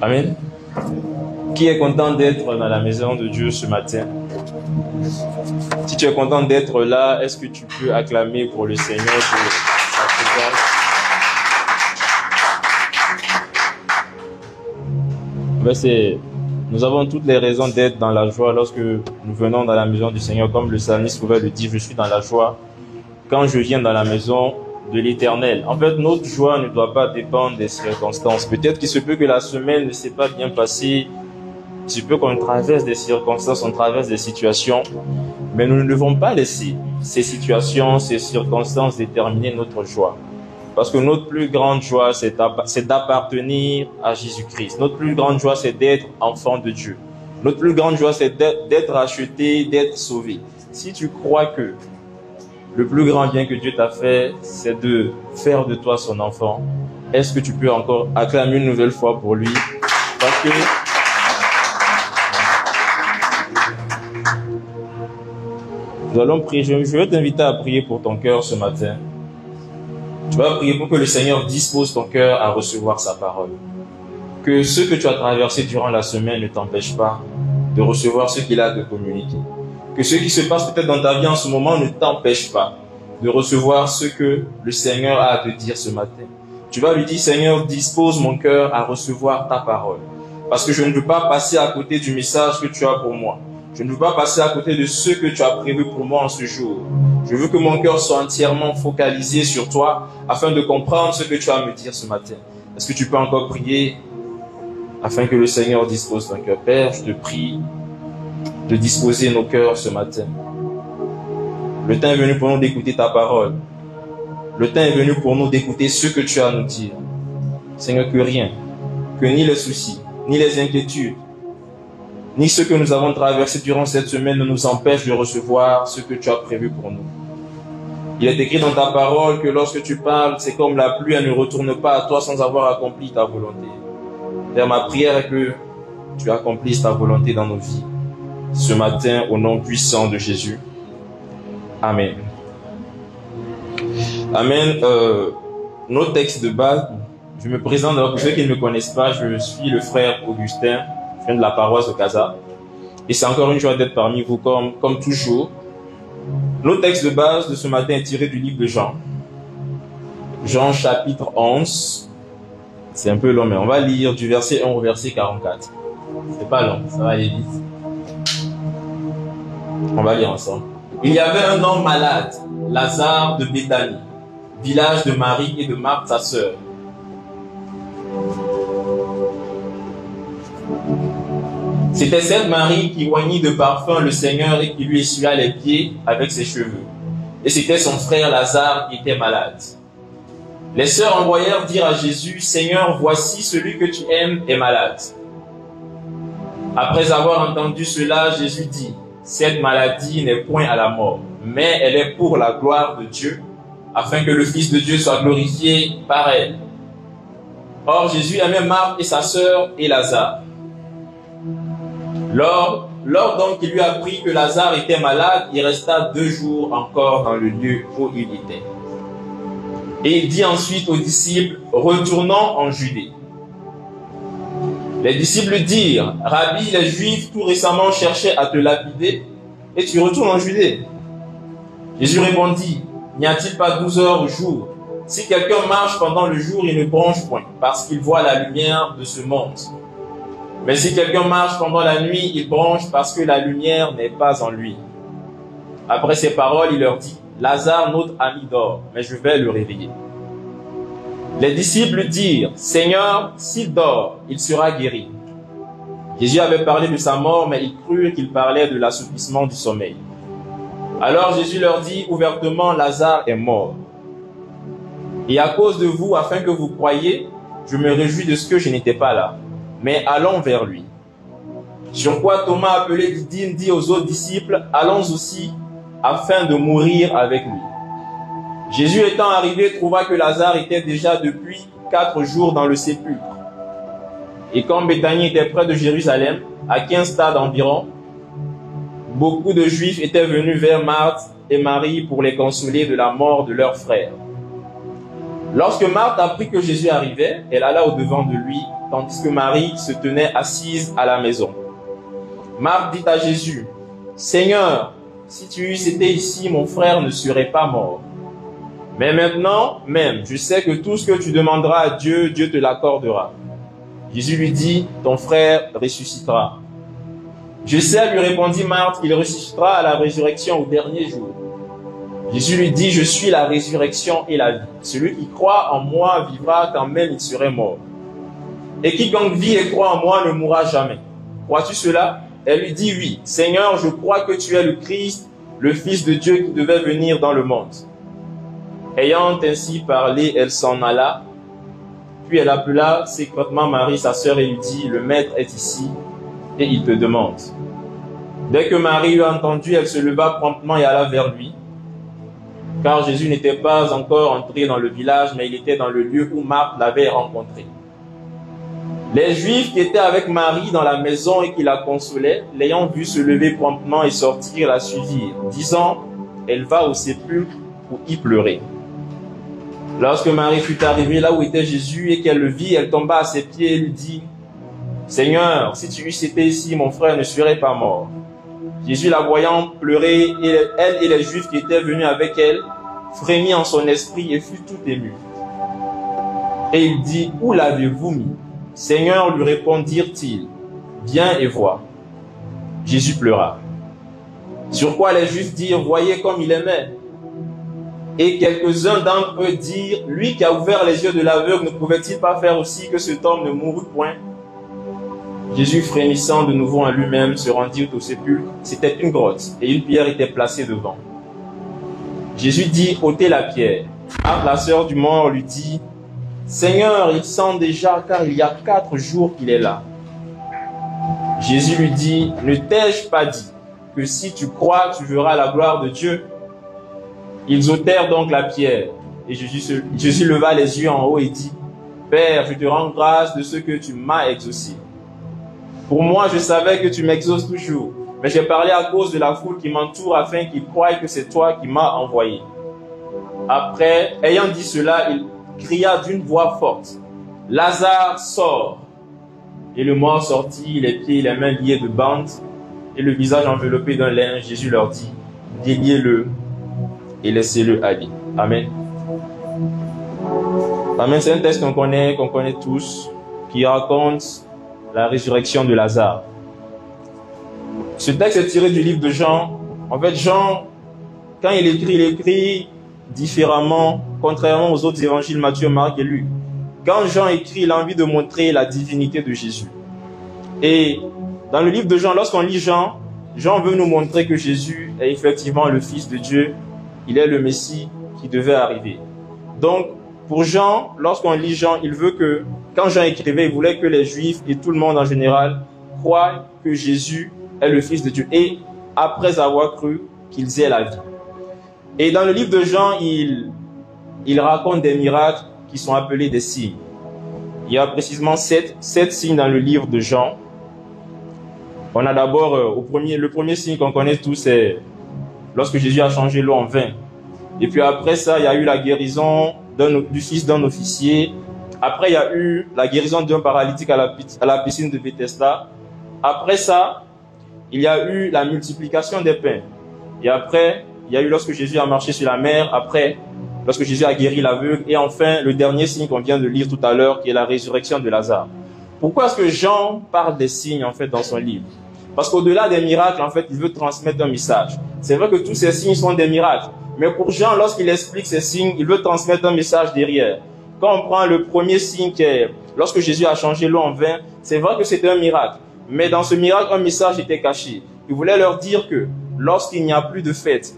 Amen. Qui est content d'être dans la maison de Dieu ce matin? Si tu es content d'être là, est-ce que tu peux acclamer pour le Seigneur pour sa présence? Nous avons toutes les raisons d'être dans la joie lorsque nous venons dans la maison du Seigneur. Comme le psalmiste pouvait le dire, je suis dans la joie quand je viens dans la maison de l'Éternel. En fait, notre joie ne doit pas dépendre des circonstances. Peut-être qu'il se peut que la semaine ne s'est pas bien passée. Il se peut qu'on traverse des circonstances, on traverse des situations. Mais nous ne devons pas laisser ces situations, ces circonstances déterminer notre joie. Parce que notre plus grande joie, c'est d'appartenir à Jésus-Christ. Notre plus grande joie, c'est d'être enfant de Dieu. Notre plus grande joie, c'est d'être racheté, d'être sauvé. Si tu crois que le plus grand bien que Dieu t'a fait, c'est de faire de toi son enfant, est-ce que tu peux encore acclamer une nouvelle fois pour lui? Parce que nous allons prier. Je vais t'inviter à prier pour ton cœur ce matin. Tu vas prier pour que le Seigneur dispose ton cœur à recevoir sa parole. Que ce que tu as traversé durant la semaine ne t'empêche pas de recevoir ce qu'il a à te communiquer. Que ce qui se passe peut-être dans ta vie en ce moment ne t'empêche pas de recevoir ce que le Seigneur a à te dire ce matin. Tu vas lui dire, Seigneur, dispose mon cœur à recevoir ta parole. Parce que je ne veux pas passer à côté du message que tu as pour moi. Je ne veux pas passer à côté de ce que tu as prévu pour moi en ce jour. Je veux que mon cœur soit entièrement focalisé sur toi afin de comprendre ce que tu as à me dire ce matin. Est-ce que tu peux encore prier afin que le Seigneur dispose ton cœur? Père, je te prie de disposer nos cœurs ce matin. Le temps est venu pour nous d'écouter ta parole. Le temps est venu pour nous d'écouter ce que tu as à nous dire. Seigneur, que rien, que ni les soucis, ni les inquiétudes, ni ce que nous avons traversé durant cette semaine ne nous empêche de recevoir ce que tu as prévu pour nous. Il est écrit dans ta parole que lorsque tu parles, c'est comme la pluie, elle ne retourne pas à toi sans avoir accompli ta volonté. Père, ma prière est que tu accomplisses ta volonté dans nos vies ce matin au nom puissant de Jésus. Amen. Amen. Nos textes de base, je me présente pour ceux qui ne me connaissent pas, je suis le frère Augustin. Je viens de la paroisse de Casa. Et c'est encore une joie d'être parmi vous comme toujours. Nos textes de base de ce matin est tiré du livre de Jean. Jean chapitre 11. C'est un peu long, mais on va lire du verset 1 au verset 44. C'est pas long, ça va aller vite. On va lire ensemble. Il y avait un homme malade, Lazare de Béthanie, village de Marie et de Marthe sa sœur. C'était cette Marie qui oignit de parfum le Seigneur et qui lui essuya les pieds avec ses cheveux. Et c'était son frère Lazare qui était malade. Les sœurs envoyèrent dire à Jésus, « Seigneur, voici celui que tu aimes est malade. » Après avoir entendu cela, Jésus dit, « Cette maladie n'est point à la mort, mais elle est pour la gloire de Dieu, afin que le Fils de Dieu soit glorifié par elle. » Or, Jésus aimait Marthe et sa sœur et Lazare. Lors donc il lui apprit que Lazare était malade, il resta 2 jours encore dans le lieu où il était. Et il dit ensuite aux disciples, retournons en Judée. Les disciples dirent, Rabbi, les Juifs tout récemment cherchaient à te lapider, et tu retournes en Judée. Jésus répondit, n'y a-t-il pas 12 heures au jour? Si quelqu'un marche pendant le jour, il ne bronche point, parce qu'il voit la lumière de ce monde. Mais si quelqu'un marche pendant la nuit, il bronche parce que la lumière n'est pas en lui. Après ces paroles, il leur dit, Lazare, notre ami, dort, mais je vais le réveiller. Les disciples dirent, Seigneur, s'il dort, il sera guéri. Jésus avait parlé de sa mort, mais ils crurent qu'il parlait de l'assoupissement du sommeil. Alors Jésus leur dit ouvertement, Lazare est mort. Et à cause de vous, afin que vous croyiez, je me réjouis de ce que je n'étais pas là. Mais allons vers lui. Sur quoi Thomas, appelé Didyme, dit aux autres disciples, allons aussi, afin de mourir avec lui. Jésus étant arrivé, trouva que Lazare était déjà depuis 4 jours dans le sépulcre. Et comme Béthanie était près de Jérusalem, à 15 stades environ, beaucoup de Juifs étaient venus vers Marthe et Marie pour les consoler de la mort de leur frère. Lorsque Marthe apprit que Jésus arrivait, elle alla au-devant de lui tandis que Marie se tenait assise à la maison. Marthe dit à Jésus, « Seigneur, si tu eusses été ici, mon frère ne serait pas mort. Mais maintenant, même, je sais que tout ce que tu demanderas à Dieu, Dieu te l'accordera. » Jésus lui dit, « Ton frère ressuscitera. » « Je sais, lui répondit Marthe, qu'il ressuscitera à la résurrection au dernier jour. » Jésus lui dit, « Je suis la résurrection et la vie. Celui qui croit en moi vivra quand même il serait mort. Et quiconque vit et croit en moi ne mourra jamais. Crois-tu cela? » Elle lui dit, « Oui, Seigneur, je crois que tu es le Christ, le Fils de Dieu qui devait venir dans le monde. » Ayant ainsi parlé, elle s'en alla. Puis elle appela secrètement Marie, sa sœur, et lui dit, « Le Maître est ici, et il te demande. » Dès que Marie eut entendu, elle se leva promptement et alla vers lui. Car Jésus n'était pas encore entré dans le village, mais il était dans le lieu où Marthe l'avait rencontré. Les Juifs qui étaient avec Marie dans la maison et qui la consolaient, l'ayant vue se lever promptement et sortir, la suivirent, disant, « Elle va au sépulcre pour y pleurer. » Lorsque Marie fut arrivée là où était Jésus et qu'elle le vit, elle tomba à ses pieds et lui dit, « Seigneur, si tu eusses été ici, mon frère ne serait pas mort. » Jésus, la voyant pleurer, elle et les Juifs qui étaient venus avec elle, frémit en son esprit et fut tout ému. Et il dit, « Où l'avez-vous mis? » Seigneur, lui répondirent-ils, « Viens et vois. » Jésus pleura. Sur quoi les Juifs dirent, « Voyez comme il aimait. » Et quelques-uns d'entre eux dirent, « Lui qui a ouvert les yeux de l'aveugle, ne pouvait-il pas faire aussi que cet homme ne mourût point? » Jésus, frémissant de nouveau en lui-même, se rendit au sépulcre. C'était une grotte, et une pierre était placée devant. Jésus dit, « ôtez la pierre. » Marthe, la sœur du mort, lui dit, « Seigneur, il sent déjà, car il y a 4 jours qu'il est là. » Jésus lui dit, « Ne t'ai-je pas dit que si tu crois, tu verras la gloire de Dieu? » Ils ôtèrent donc la pierre, et Jésus leva les yeux en haut et dit, « Père, je te rends grâce de ce que tu m'as exaucé. Pour moi, je savais que tu m'exauces toujours, mais j'ai parlé à cause de la foule qui m'entoure afin qu'ils croient que c'est toi qui m'as envoyé. » Après, ayant dit cela, il cria d'une voix forte, « Lazare, sort !» Et le mort sortit, les pieds et les mains liés de bandes, et le visage enveloppé d'un linge. Jésus leur dit, « Déliez-le et laissez-le aller. » Amen. Amen. C'est un texte qu'on connaît tous, qui raconte la résurrection de Lazare. Ce texte est tiré du livre de Jean. En fait, Jean, quand il écrit différemment, contrairement aux autres évangiles, Matthieu, Marc et Luc. Quand Jean écrit, il a envie de montrer la divinité de Jésus. Et dans le livre de Jean, lorsqu'on lit Jean, Jean veut nous montrer que Jésus est effectivement le Fils de Dieu. Il est le Messie qui devait arriver. Donc, pour Jean, lorsqu'on lit Jean, il veut que, quand Jean écrivait, il voulait que les Juifs et tout le monde en général croient que Jésus est le Fils de Dieu. Et après avoir cru, qu'ils aient la vie. Et dans le livre de Jean, il raconte des miracles qui sont appelés des signes. Il y a précisément 7 signes dans le livre de Jean. On a d'abord, le premier signe qu'on connaît tous, c'est lorsque Jésus a changé l'eau en vin. Et puis après ça, il y a eu la guérison du fils d'un officier. Après, il y a eu la guérison d'un paralytique à la piscine de Bethesda. Après ça, il y a eu la multiplication des pains. Et après, il y a eu lorsque Jésus a marché sur la mer. Après, lorsque Jésus a guéri l'aveugle. Et enfin, le dernier signe qu'on vient de lire tout à l'heure, qui est la résurrection de Lazare. Pourquoi est-ce que Jean parle des signes, en fait, dans son livre? Parce qu'au-delà des miracles, en fait, il veut transmettre un message. C'est vrai que tous ces signes sont des miracles. Mais pour Jean, lorsqu'il explique ces signes, il veut transmettre un message derrière. Quand on prend le premier signe qui est lorsque Jésus a changé l'eau en vin, c'est vrai que c'était un miracle. Mais dans ce miracle, un message était caché. Il voulait leur dire que lorsqu'il n'y a plus de fête,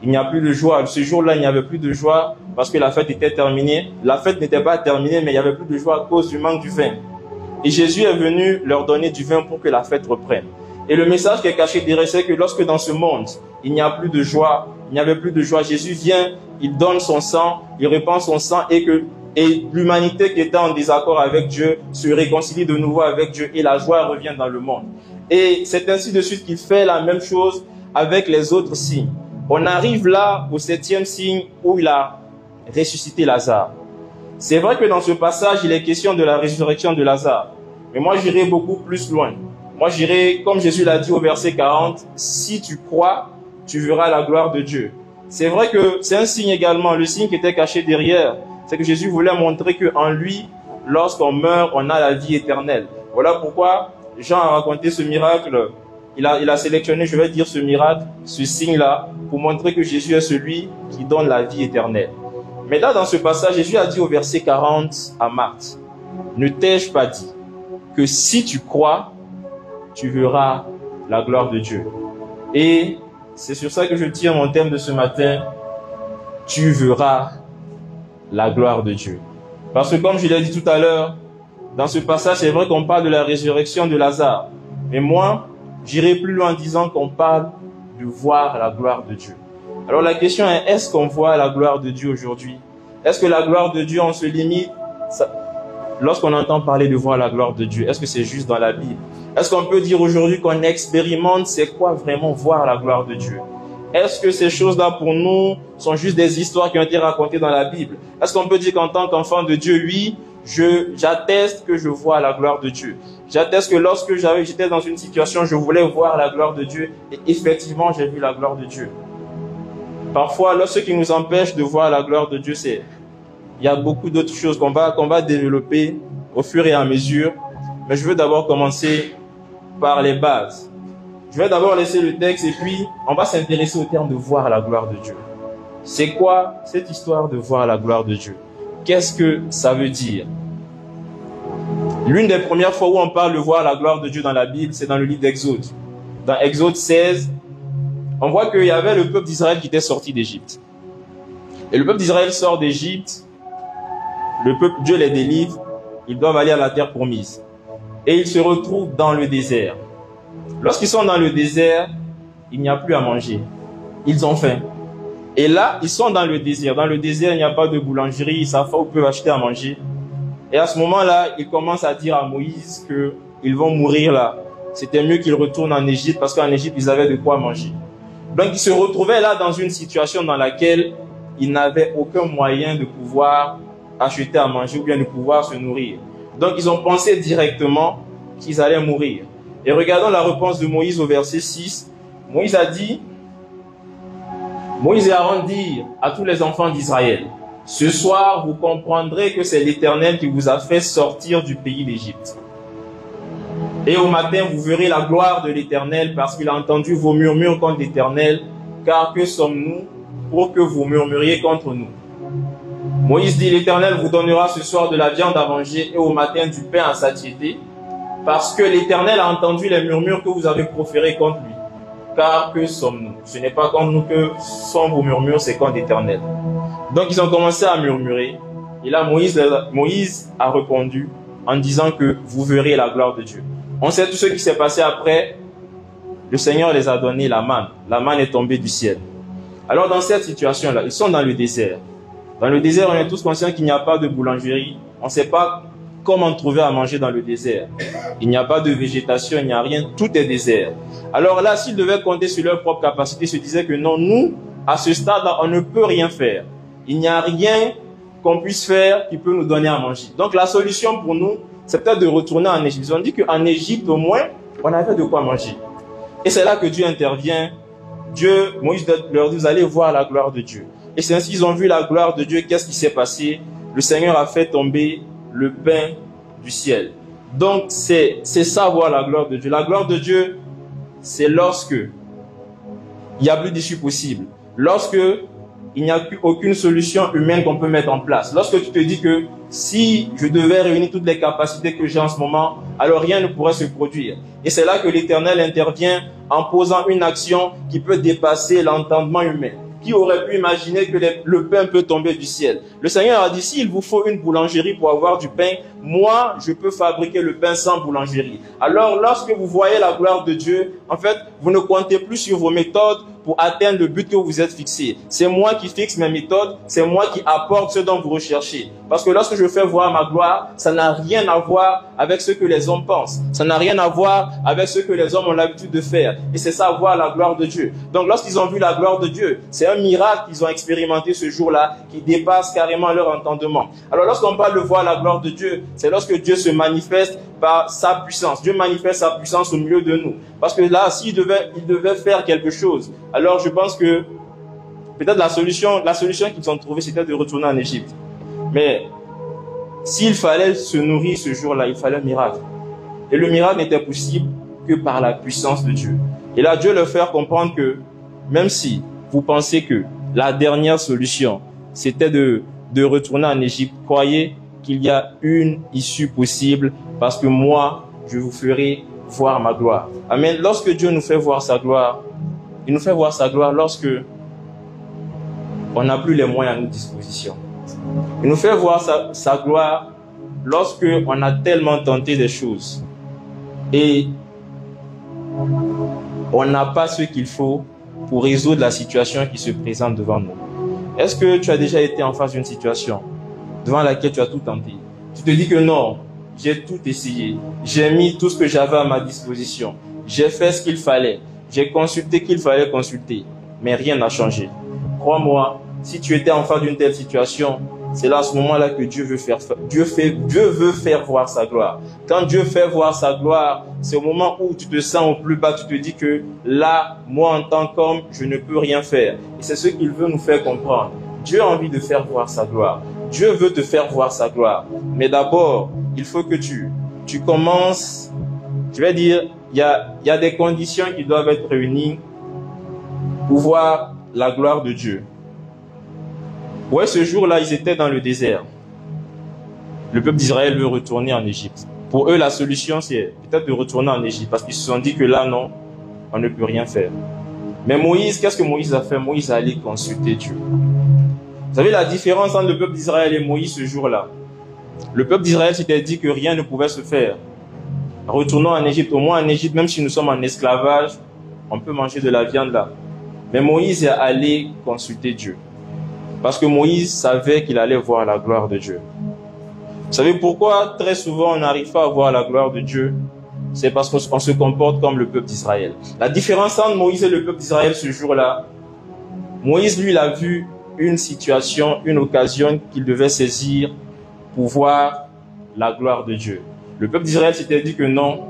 il n'y a plus de joie. Ce jour-là, il n'y avait plus de joie parce que la fête était terminée. La fête n'était pas terminée, mais il n'y avait plus de joie à cause du manque du vin. Et Jésus est venu leur donner du vin pour que la fête reprenne. Et le message qui est caché derrière, c'est que lorsque dans ce monde, il n'y a plus de joie, il n'y avait plus de joie, Jésus vient, il donne son sang, il répand son sang et l'humanité qui était en désaccord avec Dieu se réconcilie de nouveau avec Dieu et la joie revient dans le monde. Et c'est ainsi de suite qu'il fait la même chose avec les autres signes. On arrive là au 7e signe où il a ressuscité Lazare. C'est vrai que dans ce passage, il est question de la résurrection de Lazare. Mais moi, j'irai beaucoup plus loin. Moi, j'irai, comme Jésus l'a dit au verset 40, « Si tu crois, tu verras la gloire de Dieu. » C'est vrai que c'est un signe également. Le signe qui était caché derrière, c'est que Jésus voulait montrer qu'en lui, lorsqu'on meurt, on a la vie éternelle. Voilà pourquoi Jean a raconté ce miracle. Il a sélectionné, je vais dire, ce miracle, ce signe-là, pour montrer que Jésus est celui qui donne la vie éternelle. Mais là, dans ce passage, Jésus a dit au verset 40 à Marthe, « Ne t'ai-je pas dit que si tu crois, tu verras la gloire de Dieu. » Et c'est sur ça que je tire mon thème de ce matin, « Tu verras la gloire de Dieu. » Parce que comme je l'ai dit tout à l'heure, dans ce passage, c'est vrai qu'on parle de la résurrection de Lazare. Mais moi, j'irai plus loin en disant qu'on parle de voir la gloire de Dieu. Alors la question est, est-ce qu'on voit la gloire de Dieu aujourd'hui? Est-ce que la gloire de Dieu, on se limite? Lorsqu'on entend parler de voir la gloire de Dieu, est-ce que c'est juste dans la Bible? Est-ce qu'on peut dire aujourd'hui qu'on expérimente c'est quoi vraiment voir la gloire de Dieu? Est-ce que ces choses-là pour nous sont juste des histoires qui ont été racontées dans la Bible? Est-ce qu'on peut dire qu'en tant qu'enfant de Dieu, oui, j'atteste que je vois la gloire de Dieu. J'atteste que lorsque j'étais dans une situation, je voulais voir la gloire de Dieu et effectivement, j'ai vu la gloire de Dieu. Parfois, ce qui nous empêche de voir la gloire de Dieu, il y a beaucoup d'autres choses qu'on va développer au fur et à mesure. Mais je veux d'abord commencer par les bases. Je vais d'abord laisser le texte et puis on va s'intéresser au terme de voir la gloire de Dieu. C'est quoi cette histoire de voir la gloire de Dieu? Qu'est-ce que ça veut dire? L'une des premières fois où on parle de voir la gloire de Dieu dans la Bible, c'est dans le livre d'Exode. Dans Exode 16, on voit qu'il y avait le peuple d'Israël qui était sorti d'Égypte. Et le peuple d'Israël sort d'Égypte, Dieu les délivre, ils doivent aller à la terre promise. Et ils se retrouvent dans le désert. Lorsqu'ils sont dans le désert, il n'y a plus à manger. Ils ont faim. Et là, ils sont dans le désert. Dans le désert, il n'y a pas de boulangerie, ils savent pas où ils peuvent acheter à manger. Et à ce moment-là, ils commencent à dire à Moïse qu'ils vont mourir là. C'était mieux qu'ils retournent en Égypte parce qu'en Égypte, ils avaient de quoi manger. Donc, ils se retrouvaient là dans une situation dans laquelle ils n'avaient aucun moyen de pouvoir acheter à manger ou bien de pouvoir se nourrir. Donc, ils ont pensé directement qu'ils allaient mourir. Et regardons la réponse de Moïse au verset 6. Moïse a dit, Moïse et Aaron dirent à tous les enfants d'Israël, « Ce soir, vous comprendrez que c'est l'Éternel qui vous a fait sortir du pays d'Égypte. Et au matin, vous verrez la gloire de l'Éternel parce qu'il a entendu vos murmures contre l'Éternel, car que sommes-nous pour que vous murmuriez contre nous? » Moïse dit, « L'Éternel vous donnera ce soir de la viande à manger et au matin du pain à satiété, parce que l'Éternel a entendu les murmures que vous avez proférés contre lui. Car que sommes-nous? Ce n'est pas contre nous que sont vos murmures, c'est contre l'Éternel. » Donc ils ont commencé à murmurer. Et là, Moïse a répondu en disant que vous verrez la gloire de Dieu. On sait tout ce qui s'est passé après. Le Seigneur les a donné la manne. La manne est tombée du ciel. Alors dans cette situation-là, ils sont dans le désert. Dans le désert, on est tous conscients qu'il n'y a pas de boulangerie. On ne sait pas comment trouver à manger dans le désert. Il n'y a pas de végétation, il n'y a rien, tout est désert. Alors là, s'ils devaient compter sur leur propre capacité, ils se disaient que non, nous, à ce stade-là, on ne peut rien faire. Il n'y a rien qu'on puisse faire qui peut nous donner à manger. Donc la solution pour nous, c'est peut-être de retourner en Égypte. Ils ont dit qu'en Égypte, au moins, on avait de quoi manger. Et c'est là que Dieu intervient. Moïse leur dit, vous allez voir la gloire de Dieu. Et c'est ainsi qu'ils ont vu la gloire de Dieu. Qu'est-ce qui s'est passé? Le Seigneur a fait tomber le pain du ciel. Donc c'est ça, voir la gloire de Dieu. La gloire de Dieu, c'est lorsque il n'y a plus d'issue possible. Lorsque il n'y a plus aucune solution humaine qu'on peut mettre en place. Lorsque tu te dis que si je devais réunir toutes les capacités que j'ai en ce moment, alors rien ne pourrait se produire. Et c'est là que l'Éternel intervient en posant une action qui peut dépasser l'entendement humain. Qui aurait pu imaginer que le pain peut tomber du ciel? Le Seigneur a dit, s'il vous faut une boulangerie pour avoir du pain, moi, je peux fabriquer le pain sans boulangerie. Alors, lorsque vous voyez la gloire de Dieu, en fait, vous ne comptez plus sur vos méthodes pour atteindre le but que vous êtes fixé. C'est moi qui fixe mes méthodes, c'est moi qui apporte ce dont vous recherchez. Parce que lorsque je fais voir ma gloire, ça n'a rien à voir avec ce que les hommes pensent. Ça n'a rien à voir avec ce que les hommes ont l'habitude de faire. Et c'est ça, voir la gloire de Dieu. Donc lorsqu'ils ont vu la gloire de Dieu, c'est un miracle qu'ils ont expérimenté ce jour-là qui dépasse carrément leur entendement. Alors lorsqu'on parle de voir la gloire de Dieu, c'est lorsque Dieu se manifeste par sa puissance. Dieu manifeste sa puissance au milieu de nous. Parce que là, il devait faire quelque chose, alors je pense que peut-être la solution qu'ils ont trouvée, c'était de retourner en Égypte. Mais s'il fallait se nourrir ce jour-là, il fallait un miracle. Et le miracle n'était possible que par la puissance de Dieu. Et là, Dieu leur fait comprendre que même si vous pensez que la dernière solution, c'était de retourner en Égypte, croyez qu'il y a une issue possible parce que moi, je vous ferai voir ma gloire. Amen. Lorsque Dieu nous fait voir sa gloire, il nous fait voir sa gloire lorsque on n'a plus les moyens à notre disposition. Il nous fait voir sa gloire lorsque on a tellement tenté des choses et on n'a pas ce qu'il faut pour résoudre la situation qui se présente devant nous. Est-ce que tu as déjà été en face d'une situation devant laquelle tu as tout tenté? Tu te dis que non, j'ai tout essayé, j'ai mis tout ce que j'avais à ma disposition, j'ai fait ce qu'il fallait, j'ai consulté qu'il fallait consulter, mais rien n'a changé. Crois-moi, si tu étais en face d'une telle situation, c'est là, à ce moment-là, que Dieu veut faire voir sa gloire. Quand Dieu fait voir sa gloire, c'est au moment où tu te sens au plus bas, tu te dis que là, moi, en tant qu'homme, je ne peux rien faire. Et c'est ce qu'il veut nous faire comprendre. Dieu a envie de faire voir sa gloire. Dieu veut te faire voir sa gloire. Mais d'abord, il faut que tu commences, je vais dire, il y a des conditions qui doivent être réunies pour voir la gloire de Dieu. Ouais, ce jour-là, ils étaient dans le désert. Le peuple d'Israël veut retourner en Égypte. Pour eux, la solution, c'est peut-être de retourner en Égypte parce qu'ils se sont dit que là, non, on ne peut rien faire. Mais Moïse, qu'est-ce que Moïse a fait? Moïse a allé consulter Dieu. Vous savez la différence entre le peuple d'Israël et Moïse ce jour-là? Le peuple d'Israël s'était dit que rien ne pouvait se faire. Retournons en Égypte. Au moins en Égypte, même si nous sommes en esclavage, on peut manger de la viande là. Mais Moïse est allé consulter Dieu. Parce que Moïse savait qu'il allait voir la gloire de Dieu. Vous savez pourquoi très souvent on n'arrive pas à voir la gloire de Dieu? C'est parce qu'on se comporte comme le peuple d'Israël. La différence entre Moïse et le peuple d'Israël ce jour-là, Moïse, lui, il a vu une situation, une occasion qu'il devait saisir pour voir la gloire de Dieu. Le peuple d'Israël s'était dit que non,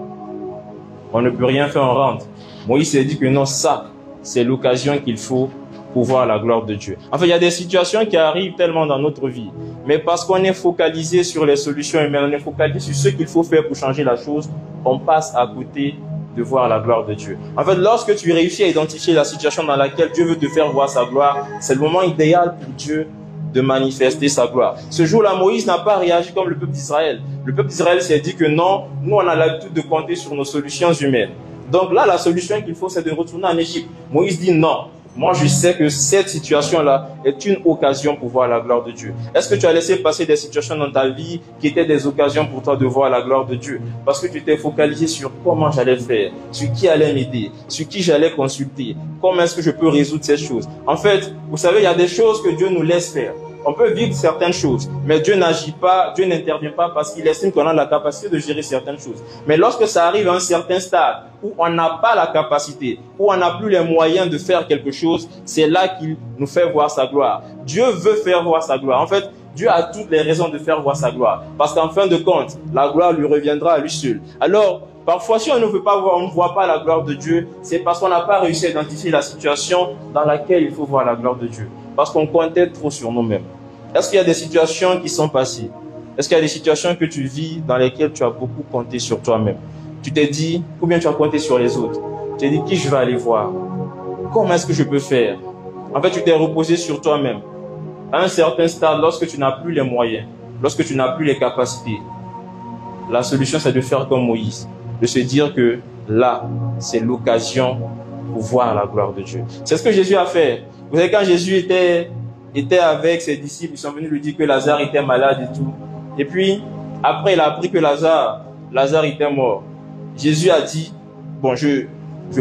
on ne peut rien faire en rentre. Moïse s'est dit que non, ça, c'est l'occasion qu'il faut pour voir la gloire de Dieu. Enfin, il y a des situations qui arrivent tellement dans notre vie, mais parce qu'on est focalisé sur les solutions humaines, on est focalisé sur ce qu'il faut faire pour changer la chose, on passe à côté de voir la gloire de Dieu. En fait, lorsque tu réussis à identifier la situation dans laquelle Dieu veut te faire voir sa gloire, c'est le moment idéal pour Dieu de manifester sa gloire. Ce jour-là, Moïse n'a pas réagi comme le peuple d'Israël. Le peuple d'Israël s'est dit que non, nous on a l'habitude de compter sur nos solutions humaines. Donc là, la solution qu'il faut, c'est de retourner en Égypte. Moïse dit non. Moi, je sais que cette situation-là est une occasion pour voir la gloire de Dieu. Est-ce que tu as laissé passer des situations dans ta vie qui étaient des occasions pour toi de voir la gloire de Dieu? Parce que tu t'es focalisé sur comment j'allais faire, sur qui allait m'aider, sur qui j'allais consulter, comment est-ce que je peux résoudre ces choses. En fait, vous savez, il y a des choses que Dieu nous laisse faire. On peut vivre certaines choses, mais Dieu n'agit pas, Dieu n'intervient pas parce qu'il estime qu'on a la capacité de gérer certaines choses. Mais lorsque ça arrive à un certain stade où on n'a pas la capacité, où on n'a plus les moyens de faire quelque chose, c'est là qu'il nous fait voir sa gloire. Dieu veut faire voir sa gloire. En fait, Dieu a toutes les raisons de faire voir sa gloire. Parce qu'en fin de compte, la gloire lui reviendra à lui seul. Alors, parfois, si on ne veut pas voir, on ne voit pas la gloire de Dieu, c'est parce qu'on n'a pas réussi à identifier la situation dans laquelle il faut voir la gloire de Dieu. Parce qu'on comptait trop sur nous-mêmes. Est-ce qu'il y a des situations qui sont passées? Est-ce qu'il y a des situations que tu vis dans lesquelles tu as beaucoup compté sur toi-même? Tu t'es dit, ou bien tu as compté sur les autres? Tu t'es dit, qui je vais aller voir? Comment est-ce que je peux faire? En fait, tu t'es reposé sur toi-même. À un certain stade, lorsque tu n'as plus les moyens, lorsque tu n'as plus les capacités, la solution c'est de faire comme Moïse, de se dire que là, c'est l'occasion pour voir la gloire de Dieu. C'est ce que Jésus a fait. Vous savez, quand Jésus était avec ses disciples, ils sont venus lui dire que Lazare était malade et tout. Et puis, après, il a appris que Lazare était mort. Jésus a dit, bon, je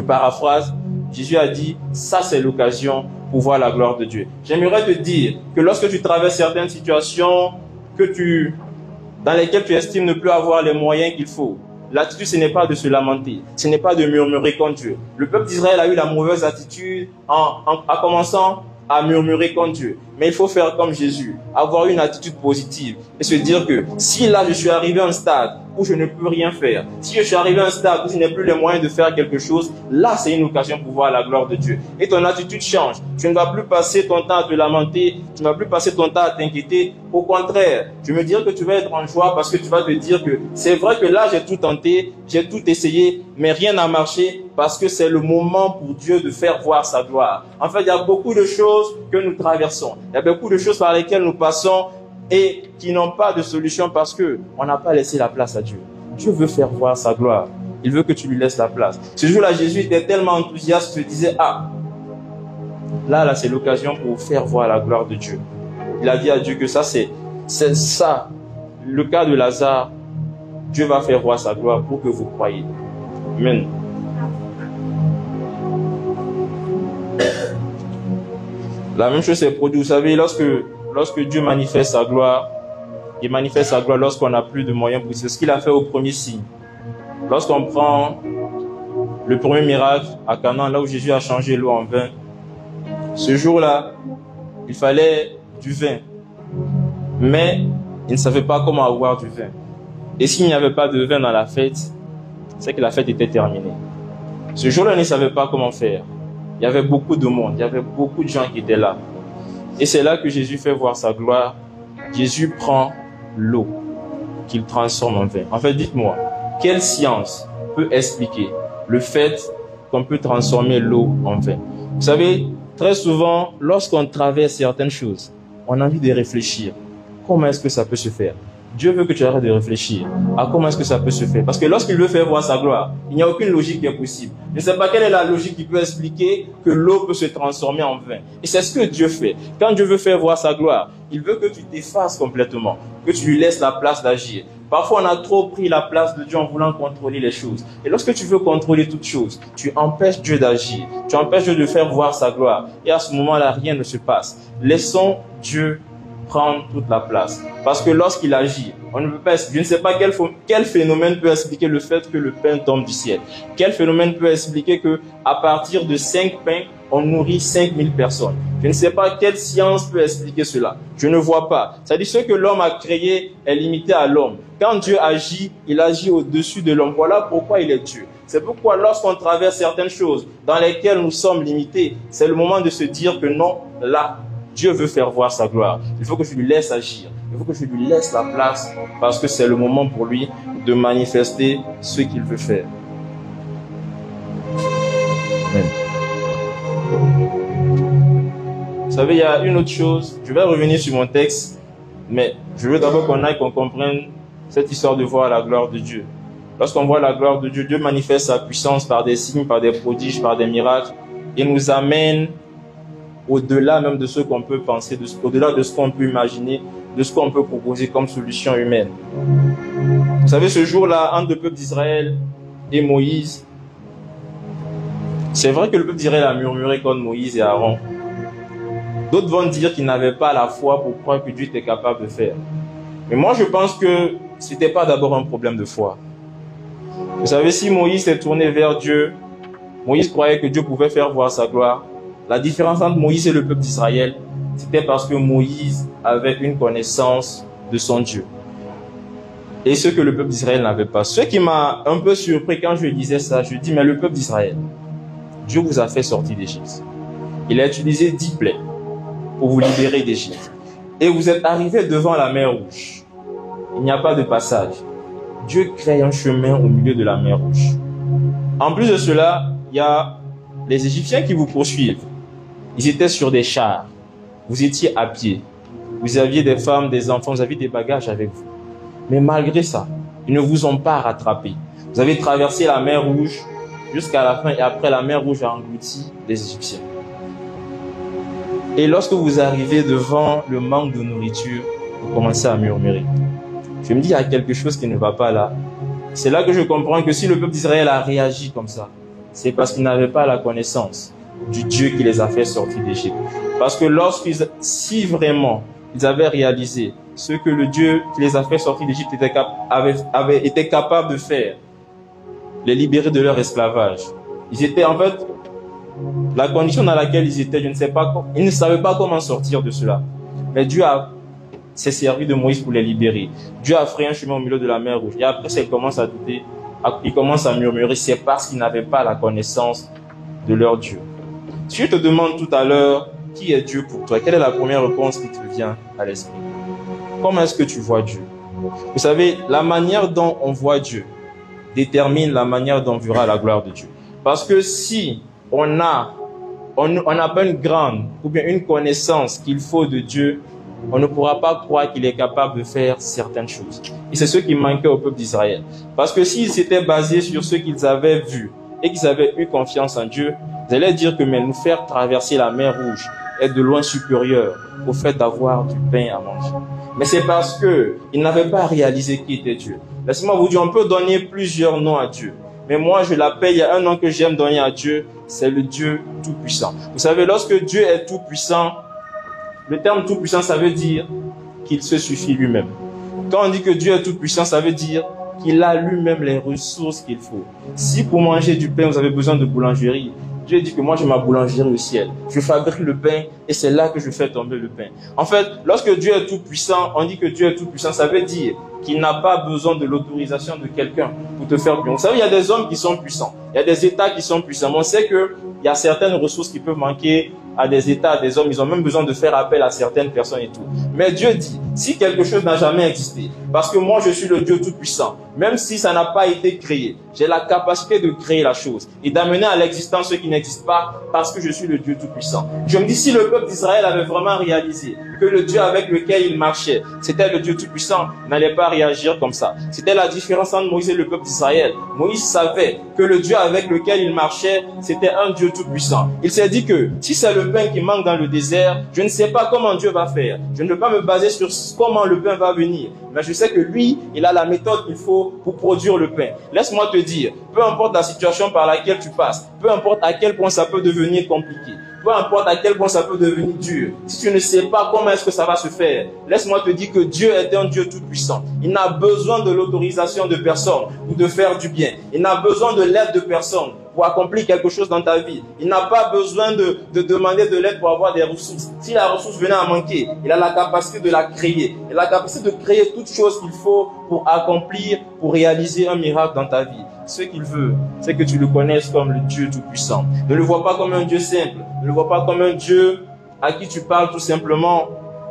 paraphrase, Jésus a dit, ça c'est l'occasion pour voir la gloire de Dieu. J'aimerais te dire que lorsque tu traverses certaines situations dans lesquelles tu estimes ne plus avoir les moyens qu'il faut, l'attitude, ce n'est pas de se lamenter, ce n'est pas de murmurer contre Dieu. Le peuple d'Israël a eu la mauvaise attitude en commençant à murmurer contre Dieu. Mais il faut faire comme Jésus, avoir une attitude positive et se dire que si là je suis arrivé à un stade où je ne peux rien faire, si je suis arrivé à un stade où je n'ai plus les moyens de faire quelque chose, là c'est une occasion pour voir la gloire de Dieu. Et ton attitude change. Tu ne vas plus passer ton temps à te lamenter, tu ne vas plus passer ton temps à t'inquiéter. Au contraire, je me dirais que tu vas être en joie parce que tu vas te dire que c'est vrai que là j'ai tout tenté, j'ai tout essayé, mais rien n'a marché parce que c'est le moment pour Dieu de faire voir sa gloire. En fait, il y a beaucoup de choses que nous traversons. Il y a beaucoup de choses par lesquelles nous passons et qui n'ont pas de solution parce que on n'a pas laissé la place à Dieu. Dieu veut faire voir sa gloire. Il veut que tu lui laisses la place. Ce jour-là, Jésus était tellement enthousiaste qu'il disait, ah, là, c'est l'occasion pour faire voir la gloire de Dieu. Il a dit à Dieu que ça, c'est ça. Le cas de Lazare, Dieu va faire voir sa gloire pour que vous croyiez. Amen. La même chose s'est produite. Vous savez, lorsque Dieu manifeste sa gloire, il manifeste sa gloire lorsqu'on n'a plus de moyens pour. C'est ce qu'il a fait au premier signe. Lorsqu'on prend le premier miracle à Canaan, là où Jésus a changé l'eau en vin, ce jour-là, il fallait du vin. Mais il ne savait pas comment avoir du vin. Et s'il n'y avait pas de vin dans la fête, c'est que la fête était terminée. Ce jour-là, il ne savait pas comment faire. Il y avait beaucoup de monde, il y avait beaucoup de gens qui étaient là. Et c'est là que Jésus fait voir sa gloire. Jésus prend l'eau qu'il transforme en vin. En fait, dites-moi, quelle science peut expliquer le fait qu'on peut transformer l'eau en vin? Vous savez, très souvent, lorsqu'on traverse certaines choses, on a envie de réfléchir. Comment est-ce que ça peut se faire? Dieu veut que tu arrêtes de réfléchir à comment est-ce que ça peut se faire. Parce que lorsqu'il veut faire voir sa gloire, il n'y a aucune logique qui est possible. Je ne sais pas quelle est la logique qui peut expliquer que l'eau peut se transformer en vin. Et c'est ce que Dieu fait. Quand Dieu veut faire voir sa gloire, il veut que tu t'effaces complètement, que tu lui laisses la place d'agir. Parfois, on a trop pris la place de Dieu en voulant contrôler les choses. Et lorsque tu veux contrôler toutes choses, tu empêches Dieu d'agir. Tu empêches Dieu de faire voir sa gloire. Et à ce moment-là, rien ne se passe. Laissons Dieu prendre toute la place. Parce que lorsqu'il agit, on ne peut pas, je ne sais pas quel phénomène peut expliquer le fait que le pain tombe du ciel. Quel phénomène peut expliquer que à partir de 5 pains, on nourrit 5000 personnes. Je ne sais pas quelle science peut expliquer cela. Je ne vois pas. C'est-à-dire ce que l'homme a créé est limité à l'homme. Quand Dieu agit, il agit au-dessus de l'homme. Voilà pourquoi il est Dieu. C'est pourquoi lorsqu'on traverse certaines choses dans lesquelles nous sommes limités, c'est le moment de se dire que non, là, Dieu veut faire voir sa gloire. Il faut que je lui laisse agir. Il faut que je lui laisse la place parce que c'est le moment pour lui de manifester ce qu'il veut faire. Amen. Vous savez, il y a une autre chose. Je vais revenir sur mon texte, mais je veux d'abord qu'on comprenne cette histoire de voir la gloire de Dieu. Lorsqu'on voit la gloire de Dieu, Dieu manifeste sa puissance par des signes, par des prodiges, par des miracles, et nous amène au-delà même de ce qu'on peut penser, au-delà de ce qu'on peut imaginer, de ce qu'on peut proposer comme solution humaine. Vous savez, ce jour-là, entre le peuple d'Israël et Moïse, c'est vrai que le peuple d'Israël a murmuré contre Moïse et Aaron. D'autres vont dire qu'ils n'avaient pas la foi pour croire que Dieu était capable de faire. Mais moi, je pense que ce n'était pas d'abord un problème de foi. Vous savez, si Moïse s'est tourné vers Dieu, Moïse croyait que Dieu pouvait faire voir sa gloire. La différence entre Moïse et le peuple d'Israël, c'était parce que Moïse avait une connaissance de son Dieu. Et ce que le peuple d'Israël n'avait pas. Ce qui m'a un peu surpris quand je disais ça, je dis, mais le peuple d'Israël, Dieu vous a fait sortir d'Égypte. Il a utilisé 10 plaies pour vous libérer d'Égypte. Et vous êtes arrivés devant la mer Rouge. Il n'y a pas de passage. Dieu crée un chemin au milieu de la mer Rouge. En plus de cela, il y a les Égyptiens qui vous poursuivent. Ils étaient sur des chars. Vous étiez à pied. Vous aviez des femmes, des enfants, vous aviez des bagages avec vous. Mais malgré ça, ils ne vous ont pas rattrapé. Vous avez traversé la mer Rouge jusqu'à la fin et après la mer Rouge a englouti les Égyptiens. Et lorsque vous arrivez devant le manque de nourriture, vous commencez à murmurer. Je me dis, il y a quelque chose qui ne va pas là. C'est là que je comprends que si le peuple d'Israël a réagi comme ça, c'est parce qu'ils n'avaient pas la connaissance du Dieu qui les a fait sortir d'Égypte. Parce que si vraiment ils avaient réalisé ce que le Dieu qui les a fait sortir d'Égypte avait été capable de faire, les libérer de leur esclavage, ils étaient en fait, La condition dans laquelle ils étaient, ils ne savaient pas comment sortir de cela. Mais Dieu s'est servi de Moïse pour les libérer. Dieu a frayé un chemin au milieu de la mer Rouge. Et après, ils commencent à douter, ils commencent à murmurer. C'est parce qu'ils n'avaient pas la connaissance de leur Dieu. Si je te demande tout à l'heure, qui est Dieu pour toi? Quelle est la première réponse qui te vient à l'esprit? Comment est-ce que tu vois Dieu? Vous savez, la manière dont on voit Dieu détermine la manière dont on verra la gloire de Dieu. Parce que si on n'a pas une grande ou bien une connaissance qu'il faut de Dieu, on ne pourra pas croire qu'il est capable de faire certaines choses. Et c'est ce qui manquait au peuple d'Israël. Parce que s'ils s'étaient basés sur ce qu'ils avaient vu et qu'ils avaient eu confiance en Dieu, ils allaient dire que mais nous faire traverser la mer Rouge est de loin supérieur au fait d'avoir du pain à manger. Mais c'est parce qu'ils n'avaient pas réalisé qui était Dieu. Laissez-moi vous dire, on peut donner plusieurs noms à Dieu. Mais moi, je l'appelle, il y a un nom que j'aime donner à Dieu, c'est le Dieu Tout-Puissant. Vous savez, lorsque Dieu est Tout-Puissant, le terme Tout-Puissant, ça veut dire qu'il se suffit lui-même. Quand on dit que Dieu est Tout-Puissant, ça veut dire qu'il a lui-même les ressources qu'il faut. Si pour manger du pain, vous avez besoin de boulangerie, Dieu dit que moi j'ai ma boulangerie au ciel. Je fabrique le pain et c'est là que je fais tomber le pain. En fait, lorsque Dieu est tout puissant, on dit que Dieu est tout puissant, ça veut dire qu'il n'a pas besoin de l'autorisation de quelqu'un pour te faire bien. Vous savez, il y a des hommes qui sont puissants, il y a des États qui sont puissants. Mais on sait qu'il y a certaines ressources qui peuvent manquer à des États, à des hommes. Ils ont même besoin de faire appel à certaines personnes et tout. Mais Dieu dit, si quelque chose n'a jamais existé, parce que moi je suis le Dieu tout-puissant, même si ça n'a pas été créé, j'ai la capacité de créer la chose et d'amener à l'existence ce qui n'existe pas parce que je suis le Dieu tout-puissant. Je me dis, si le peuple d'Israël avait vraiment réalisé que le Dieu avec lequel il marchait, c'était le Dieu tout-puissant, il n'allait pas réagir comme ça. C'était la différence entre Moïse et le peuple d'Israël. Moïse savait que le Dieu avec lequel il marchait, c'était un Dieu tout-puissant. Il s'est dit que si c'est le pain qui manque dans le désert, je ne sais pas comment Dieu va faire. Je ne peux pas me baser sur comment le pain va venir. Mais je sais que lui, il a la méthode qu'il faut pour produire le pain. Laisse-moi te dire, peu importe la situation par laquelle tu passes, peu importe à quel point ça peut devenir compliqué, peu importe à quel point ça peut devenir dur, si tu ne sais pas comment est-ce que ça va se faire, laisse-moi te dire que Dieu est un Dieu tout-puissant. Il n'a besoin de l'autorisation de personne pour te faire du bien. Il n'a besoin de l'aide de personne pour accomplir quelque chose dans ta vie. Il n'a pas besoin de demander de l'aide pour avoir des ressources. Si la ressource venait à manquer, il a la capacité de la créer. Il a la capacité de créer toutes choses qu'il faut pour accomplir, pour réaliser un miracle dans ta vie. Ce qu'il veut, c'est que tu le connaisses comme le Dieu tout-puissant. Ne le vois pas comme un Dieu simple. Ne le vois pas comme un Dieu à qui tu parles tout simplement,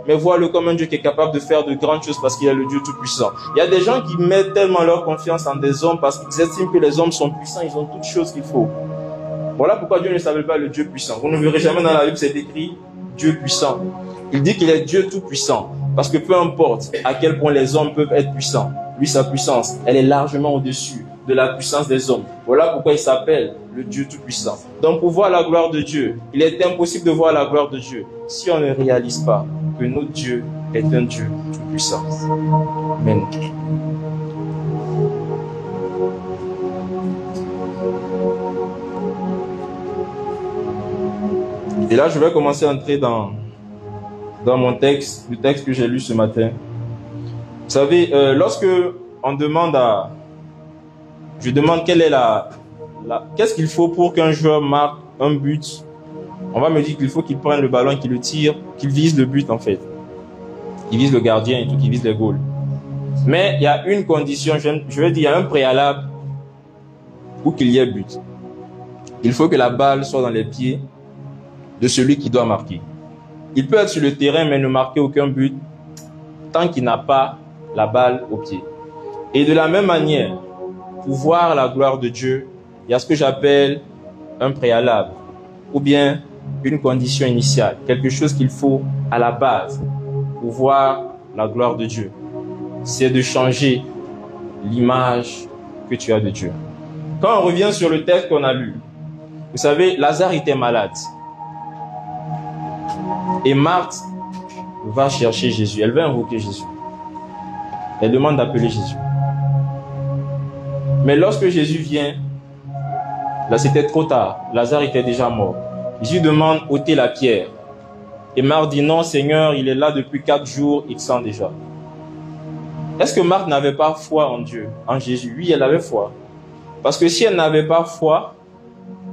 mais vois-le comme un Dieu qui est capable de faire de grandes choses parce qu'il est le Dieu tout-puissant. Il y a des gens qui mettent tellement leur confiance en des hommes parce qu'ils estiment que les hommes sont puissants, ils ont toutes choses qu'il faut. Voilà pourquoi Dieu ne s'appelle pas le Dieu puissant. Vous ne verrez jamais dans la Bible, c'est écrit Dieu puissant. Il dit qu'il est Dieu tout-puissant parce que peu importe à quel point les hommes peuvent être puissants, lui, sa puissance, elle est largement au-dessus de la puissance des hommes. Voilà pourquoi il s'appelle le Dieu tout-puissant. Donc pour voir la gloire de Dieu, il est impossible de voir la gloire de Dieu si on ne réalise pas que notre Dieu est un Dieu tout-puissant. Amen. Et là, je vais commencer à entrer dans mon texte, le texte que j'ai lu ce matin. Vous savez, lorsque on demande je demande quelle est qu'est-ce qu'il faut pour qu'un joueur marque un but, on va me dire qu'il faut qu'il prenne le ballon, qu'il le tire, qu'il vise le but en fait. Qu'il vise le gardien et tout, qu'il vise les goals. Mais il y a une condition, je vais dire, il y a un préalable pour qu'il y ait but. Il faut que la balle soit dans les pieds de celui qui doit marquer. Il peut être sur le terrain mais ne marquer aucun but tant qu'il n'a pas la balle au pied. Et de la même manière, pour voir la gloire de Dieu, il y a ce que j'appelle un préalable ou bien une condition initiale, quelque chose qu'il faut à la base pour voir la gloire de Dieu. C'est de changer l'image que tu as de Dieu. Quand on revient sur le texte qu'on a lu, vous savez, Lazare était malade. Et Marthe va chercher Jésus, elle va invoquer Jésus. Elle demande d'appeler Jésus. Mais lorsque Jésus vient, là c'était trop tard, Lazare était déjà mort. Jésus demande ôter la pierre. Et Marthe dit non Seigneur, il est là depuis 4 jours, il sent déjà. Est-ce que Marthe n'avait pas foi en Dieu, en Jésus? Oui, elle avait foi. Parce que si elle n'avait pas foi,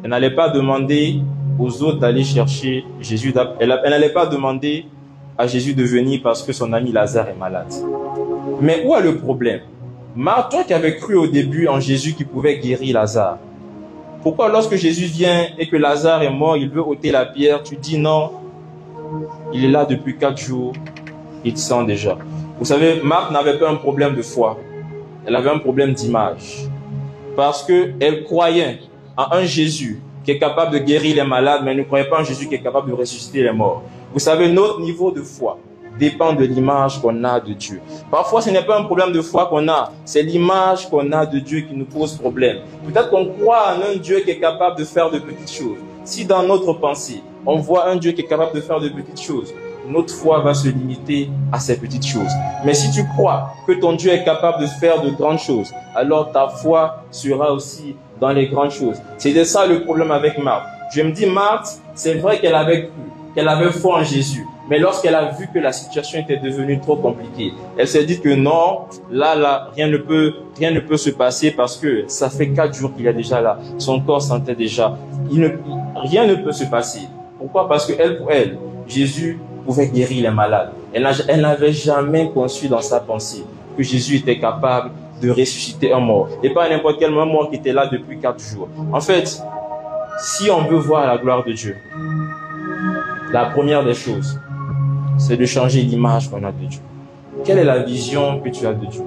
elle n'allait pas demander aux autres d'aller chercher Jésus. Elle n'allait pas demander à Jésus de venir parce que son ami Lazare est malade. Mais où est le problème? Marthe, toi qui avais cru au début en Jésus qui pouvait guérir Lazare, pourquoi lorsque Jésus vient et que Lazare est mort, il veut ôter la pierre, tu dis non, il est là depuis 4 jours, il sent déjà. Vous savez, Marthe n'avait pas un problème de foi, elle avait un problème d'image. Parce qu'elle croyait en un Jésus qui est capable de guérir les malades, mais elle ne croyait pas en Jésus qui est capable de ressusciter les morts. Vous savez, notre niveau de foi dépend de l'image qu'on a de Dieu. Parfois, ce n'est pas un problème de foi qu'on a, c'est l'image qu'on a de Dieu qui nous pose problème. Peut-être qu'on croit en un Dieu qui est capable de faire de petites choses. Si dans notre pensée, on voit un Dieu qui est capable de faire de petites choses, notre foi va se limiter à ces petites choses. Mais si tu crois que ton Dieu est capable de faire de grandes choses, alors ta foi sera aussi dans les grandes choses. C'était ça le problème avec Marthe. Je me dis, Marthe, c'est vrai qu'elle avait cru, qu'elle avait foi en Jésus. Mais lorsqu'elle a vu que la situation était devenue trop compliquée, elle s'est dit que non, là, rien ne peut se passer parce que ça fait 4 jours qu'il est déjà là. Son corps sentait déjà. Rien ne peut se passer. Pourquoi? Parce que pour elle, Jésus pouvait guérir les malades. Elle n'avait jamais conçu dans sa pensée que Jésus était capable de ressusciter un mort. Et pas n'importe quel mort qui était là depuis 4 jours. En fait, si on veut voir la gloire de Dieu, la première des choses, c'est de changer l'image qu'on a de Dieu. Quelle est la vision que tu as de Dieu?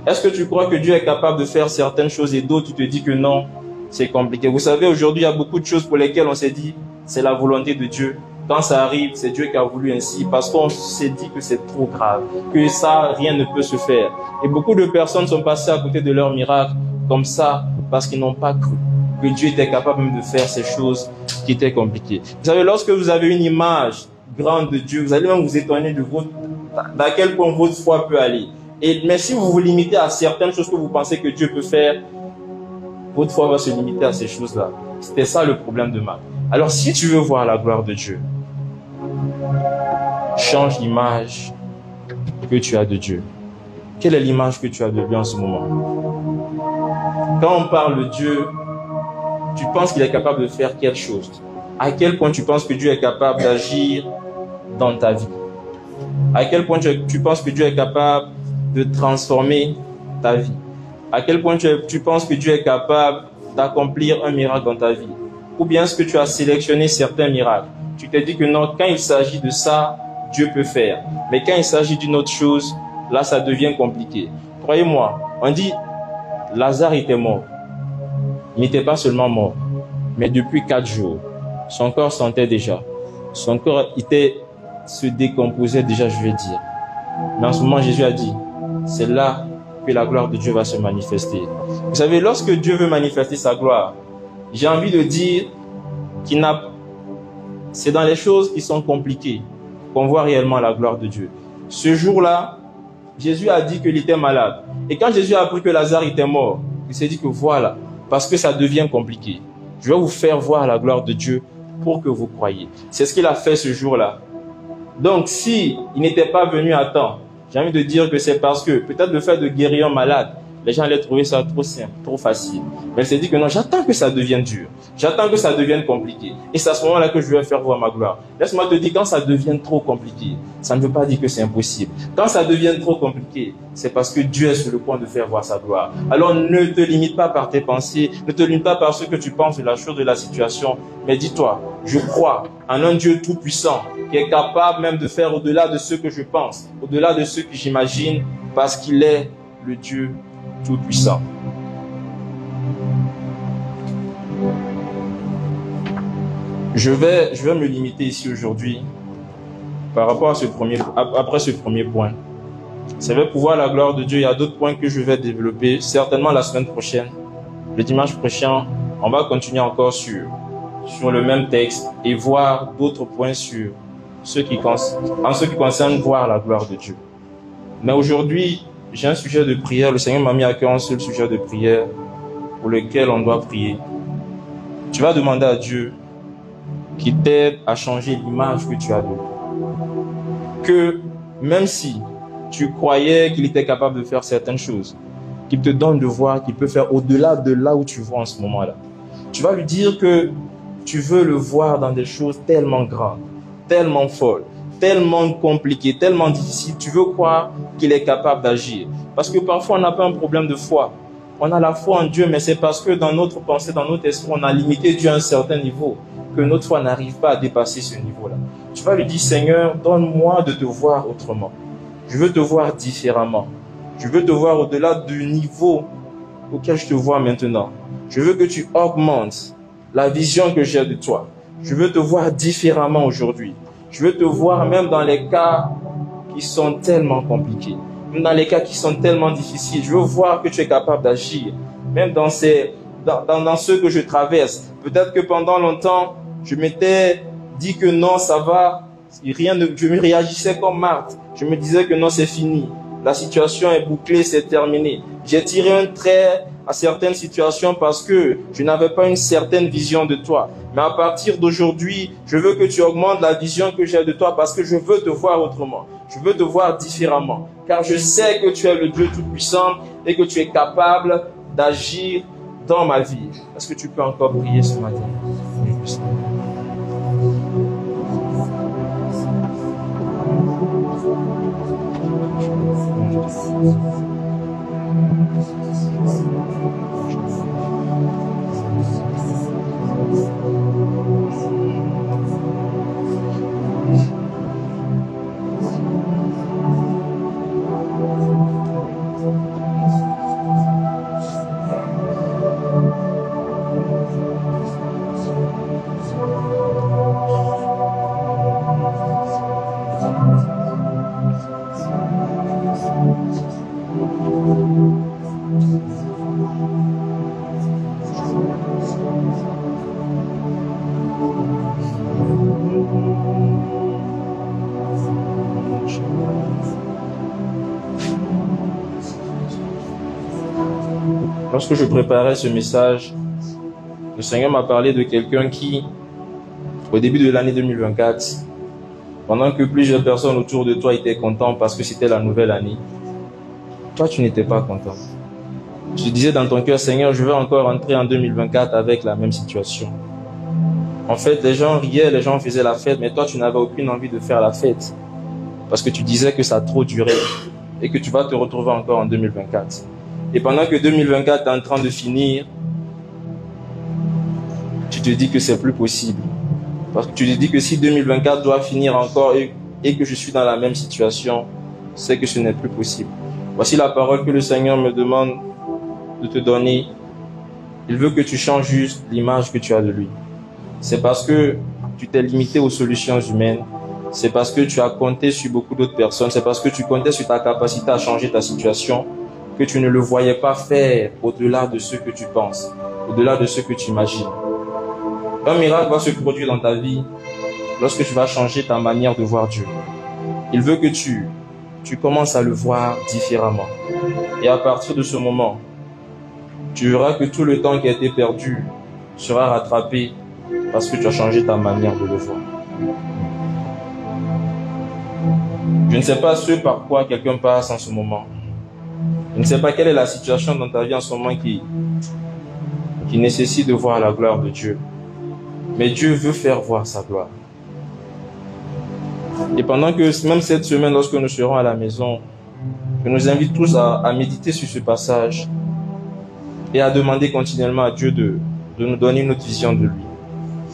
Est-ce que tu crois que Dieu est capable de faire certaines choses et d'autres, tu te dis que non, c'est compliqué? Vous savez, aujourd'hui, il y a beaucoup de choses pour lesquelles on s'est dit, c'est la volonté de Dieu. Quand ça arrive, c'est Dieu qui a voulu ainsi, parce qu'on s'est dit que c'est trop grave, que ça, rien ne peut se faire. Et beaucoup de personnes sont passées à côté de leur miracle comme ça, parce qu'ils n'ont pas cru que Dieu était capable même de faire ces choses qui étaient compliquées. Vous savez, lorsque vous avez une image grande de Dieu, vous allez même vous étonner d'à quel point votre foi peut aller. Mais si vous vous limitez à certaines choses que vous pensez que Dieu peut faire, votre foi va se limiter à ces choses-là. C'était ça le problème de Marthe. Alors si tu veux voir la gloire de Dieu, change l'image que tu as de Dieu. Quelle est l'image que tu as de lui en ce moment? Quand on parle de Dieu, tu penses qu'il est capable de faire quelque chose. À quel point tu penses que Dieu est capable d'agir dans ta vie? À quel point tu penses que Dieu est capable de transformer ta vie? À quel point tu penses que Dieu est capable d'accomplir un miracle dans ta vie? Ou bien est-ce que tu as sélectionné certains miracles? Tu t'es dit que non, quand il s'agit de ça, Dieu peut faire. Mais quand il s'agit d'une autre chose, là, ça devient compliqué. Croyez-moi, on dit, Lazare était mort. Il n'était pas seulement mort, mais depuis 4 jours. Son corps sentait déjà. Son corps se décomposait déjà, je vais dire. Mais en ce moment, Jésus a dit, c'est là que la gloire de Dieu va se manifester. Vous savez, lorsque Dieu veut manifester sa gloire, j'ai envie de dire c'est dans les choses qui sont compliquées qu'on voit réellement la gloire de Dieu. Ce jour-là, Jésus a dit qu'il était malade. Et quand Jésus a appris que Lazare était mort, il s'est dit que voilà, parce que ça devient compliqué, je vais vous faire voir la gloire de Dieu pour que vous croyiez. C'est ce qu'il a fait ce jour-là. Donc, si il n'était pas venu à temps, j'ai envie de dire que c'est parce que peut-être le fait de guérir un malade, les gens allaient trouver ça trop simple, trop facile. Mais il s'est dit que non, j'attends que ça devienne dur. J'attends que ça devienne compliqué. Et c'est à ce moment-là que je vais faire voir ma gloire. Laisse-moi te dire, quand ça devient trop compliqué, ça ne veut pas dire que c'est impossible. Quand ça devient trop compliqué, c'est parce que Dieu est sur le point de faire voir sa gloire. Alors ne te limite pas par tes pensées, ne te limite pas par ce que tu penses de la chose, de la situation. Mais dis-toi, je crois en un Dieu tout-puissant qui est capable même de faire au-delà de ce que je pense, au-delà de ce que j'imagine, parce qu'il est le Dieu tout-puissant. Je vais me limiter ici aujourd'hui par rapport à après ce premier point. C'est vrai, pour voir la gloire de Dieu, il y a d'autres points que je vais développer, certainement la semaine prochaine. Le dimanche prochain, on va continuer encore sur le même texte et voir d'autres points sur ce qui concerne voir la gloire de Dieu. Mais aujourd'hui, j'ai un sujet de prière. Le Seigneur m'a mis à cœur un seul sujet de prière pour lequel on doit prier. Tu vas demander à Dieu qu'il t'aide à changer l'image que tu as de lui. Que même si tu croyais qu'il était capable de faire certaines choses, qu'il te donne de voir qu'il peut faire au-delà de là où tu vois en ce moment-là. Tu vas lui dire que tu veux le voir dans des choses tellement grandes, tellement folles, tellement compliquées, tellement difficiles. Tu veux croire qu'il est capable d'agir. Parce que parfois, on n'a pas un problème de foi. On a la foi en Dieu, mais c'est parce que dans notre pensée, dans notre esprit, on a limité Dieu à un certain niveau, que notre foi n'arrive pas à dépasser ce niveau-là. Tu vas lui dire, Seigneur, donne-moi de te voir autrement. Je veux te voir différemment. Je veux te voir au-delà du niveau auquel je te vois maintenant. Je veux que tu augmentes la vision que j'ai de toi. Je veux te voir différemment aujourd'hui. Je veux te voir même dans les cas qui sont tellement compliqués, même dans les cas qui sont tellement difficiles. Je veux voir que tu es capable d'agir, même dans ceux que je traverse. Peut-être que pendant longtemps, je m'étais dit que non, ça va, je me réagissais comme Marthe. Je me disais que non, c'est fini. La situation est bouclée, c'est terminé. J'ai tiré un trait à certaines situations parce que je n'avais pas une certaine vision de toi. Mais à partir d'aujourd'hui, je veux que tu augmentes la vision que j'ai de toi parce que je veux te voir autrement. Je veux te voir différemment. Car je sais que tu es le Dieu Tout-Puissant et que tu es capable d'agir dans ma vie. Est-ce que tu peux encore prier ce matin? Lorsque je préparais ce message, le Seigneur m'a parlé de quelqu'un qui, au début de l'année 2024, pendant que plusieurs personnes autour de toi étaient contents parce que c'était la nouvelle année, toi tu n'étais pas content. Tu te disais dans ton cœur, Seigneur, je veux encore entrer en 2024 avec la même situation. En fait, les gens riaient, les gens faisaient la fête, mais toi tu n'avais aucune envie de faire la fête parce que tu disais que ça a trop duré et que tu vas te retrouver encore en 2024. Et pendant que 2024 est en train de finir, tu te dis que c'est plus possible. Parce que tu te dis que si 2024 doit finir encore et que je suis dans la même situation, c'est que ce n'est plus possible. Voici la parole que le Seigneur me demande de te donner. Il veut que tu changes juste l'image que tu as de lui. C'est parce que tu t'es limité aux solutions humaines. C'est parce que tu as compté sur beaucoup d'autres personnes. C'est parce que tu comptais sur ta capacité à changer ta situation que tu ne le voyais pas faire au-delà de ce que tu penses, au-delà de ce que tu imagines. Un miracle va se produire dans ta vie lorsque tu vas changer ta manière de voir Dieu. Il veut que tu commences à le voir différemment. Et à partir de ce moment, tu verras que tout le temps qui a été perdu sera rattrapé parce que tu as changé ta manière de le voir. Je ne sais pas ce par quoi quelqu'un passe en ce moment. Je ne sais pas quelle est la situation dans ta vie en ce moment qui nécessite de voir la gloire de Dieu. Mais Dieu veut faire voir sa gloire. Et pendant que, même cette semaine, lorsque nous serons à la maison, je nous invite tous à méditer sur ce passage et à demander continuellement à Dieu de nous donner une autre vision de lui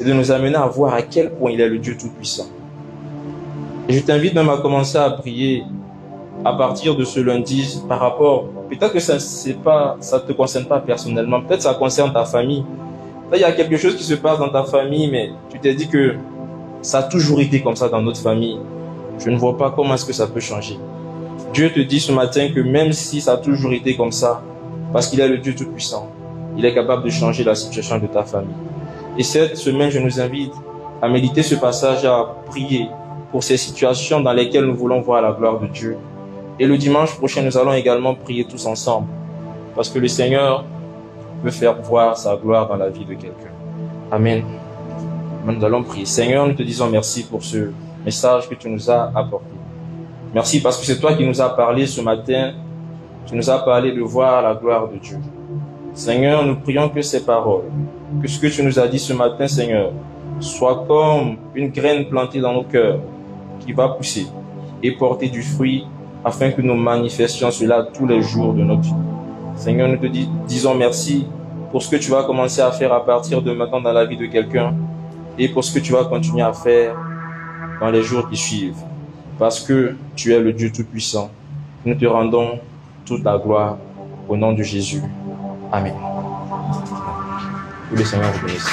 et de nous amener à voir à quel point il est le Dieu Tout-Puissant. Et je t'invite même à commencer à prier à partir de ce lundi par rapport, peut-être que ça ne te concerne pas personnellement, peut-être que ça concerne ta famille. Là, il y a quelque chose qui se passe dans ta famille, mais tu t'es dit que ça a toujours été comme ça dans notre famille. Je ne vois pas comment est-ce que ça peut changer. Dieu te dit ce matin que même si ça a toujours été comme ça, parce qu'il est le Dieu Tout-Puissant, il est capable de changer la situation de ta famille. Et cette semaine, je nous invite à méditer ce passage, à prier pour ces situations dans lesquelles nous voulons voir la gloire de Dieu. Et le dimanche prochain, nous allons également prier tous ensemble, parce que le Seigneur veut faire voir sa gloire dans la vie de quelqu'un. Amen. Nous allons prier. Seigneur, nous te disons merci pour ce message que tu nous as apporté. Merci parce que c'est toi qui nous as parlé ce matin. Tu nous as parlé de voir la gloire de Dieu. Seigneur, nous prions que ces paroles, que ce que tu nous as dit ce matin, Seigneur, soit comme une graine plantée dans nos cœurs, qui va pousser et porter du fruit, afin que nous manifestions cela tous les jours de notre vie. Seigneur, nous te disons merci pour ce que tu vas commencer à faire à partir de maintenant dans la vie de quelqu'un, et pour ce que tu vas continuer à faire dans les jours qui suivent. Parce que tu es le Dieu Tout-Puissant. Nous te rendons toute la gloire au nom de Jésus. Amen. Que le Seigneur vous bénisse.